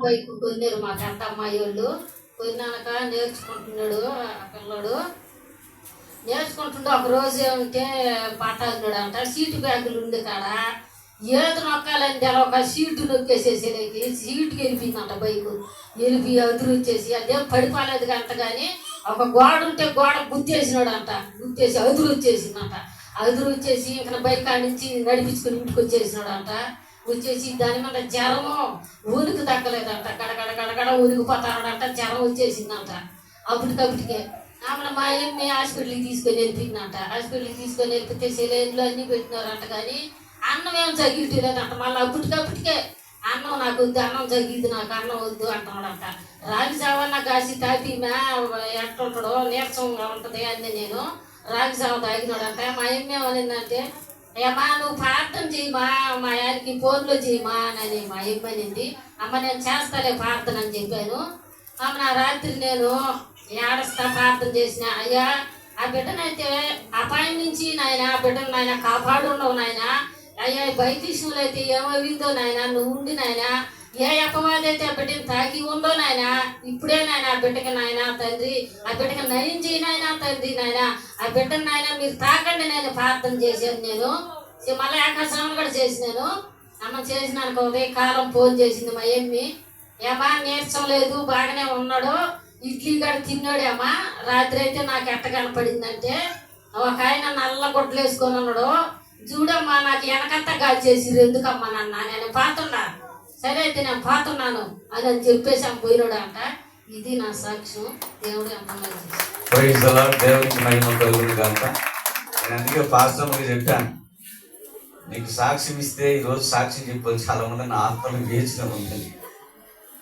Bike కొన్నారు మా పెద్ద అమ్మాయి వాళ్ళు. కొన్నాక నేర్చుకుంటున్నాడు ఆ పిల్లడు. నేర్చుకుంటుండే ఒక రోజు ఏమంటే పట్టాడు అంట. సీటు బ్యాగులు ఉండే కాడ ఏది నొక్కాలని ఒక సీటు నొక్కేసేసేకి సీటుకి వెళ్ళిపోయిందంట బైకు. వెళ్ళిపి ఎదురు వచ్చేసి అదేం పడిపోలేదు అంట. కానీ ఒక గోడ ఉంటే గోడ గుర్తేసినాడు అంట. గుర్తేసి ఎదురు వచ్చేసిందంట. ఎదురు వచ్చేసి ఇంకా బైక్ కాడి నుంచి నడిపించుకుని ఇంటికి వచ్చేసినాడు అంట. వచ్చేసి దాని మీద జ్వరము ఊరికి తగ్గలేదంట. గడగడ గడగడ ఊరికిపోతాడంట. జ్వరం వచ్చేసిందంట. అప్పటికప్పటికే ఆమె మా ఏమి హాస్పిటల్కి తీసుకొని వెళ్ళిపోయిందంట. హాస్పిటల్కి తీసుకొని వెళ్ళిపోతే సెలైన్లు అన్నీ పెట్టినారంట. కానీ అన్నం ఏం తగ్గిట్లేదంట. మళ్ళీ అప్పటికప్పటికే అన్నం నాకు వద్దు, అన్నం తగ్గిద్ది, నాకు అన్నం వద్దు అంటున్నాడంట. రాగి జావన్న కాసి తాపి ఎట్టుంటాడో నీరసంగా ఉంటుంది అని నేను రాగి జావ తాగినాడంట. మా ఏమి ఏమనిందంటే, ఏమా నువ్వు ప్రార్థన చేయమా, మా ఆయనకి ఫోన్లో చేయమా అని మా ఇమ్మనింది. అమ్మ నేను చేస్తాలే ప్రార్థన అని చెప్పాను. అమ్మ నా రాత్రి నేను ఏడస్తా ప్రార్థన చేసిన. అయ్యా ఆ బిడ్డనైతే అపాయం నుంచి నాయన ఆ బిడ్డను నాయన కాపాడు ఉండవు నాయన. అయ్యా బయట విషయంలో అయితే ఏమవిందో నాయన నువ్వు ఉండి నాయన. ఏ అపవాది అయితే ఆ బిడ్డని తాకి ఉందో నాయన ఇప్పుడే నాయన ఆ బిడ్డకి నాయన తండ్రి ఆ బిడ్డకి నయం చేయి నాయన తండ్రి నాయన ఆ బిడ్డను నాయన మీరు తాకండి నేను ప్రార్థన చేశాను. నేను మళ్ళీ ఆకాశం కూడా చేసినాను. అమ్మ చేసినాను. ఉదయం కాలం ఫోన్ చేసింది మా ఎమ్మి. ఏమా నీరసం లేదు, బాగానే ఉన్నాడు, ఇడ్లీ కూడా తిన్నాడేమా. రాత్రి అయితే నాకు ఎట్ట కనపడిందంటే ఒక ఆయన నల్ల గుడ్డలు వేసుకొని ఉన్నాడు. చూడమ్మా నాకు వెనకంతా గాలి చేసిరు, ఎందుకమ్మా నన్న నేను పాతున్నా. సరే అయితే నేను పాతున్నాను అని చెప్పేసి పోయినాడు అంట. ఇది నా సాక్ష్యం. దేవుడు ఎంత దేవునికి మహిమ కలుగును గాక. నేను అందుకే పాస్టర్కి చెప్పాను, నీకు సాక్ష్యం ఇస్తే ఈరోజు సాక్ష్యం చెప్పాలి చాలా మంది నా ఆత్మను వేచిన ఉందని.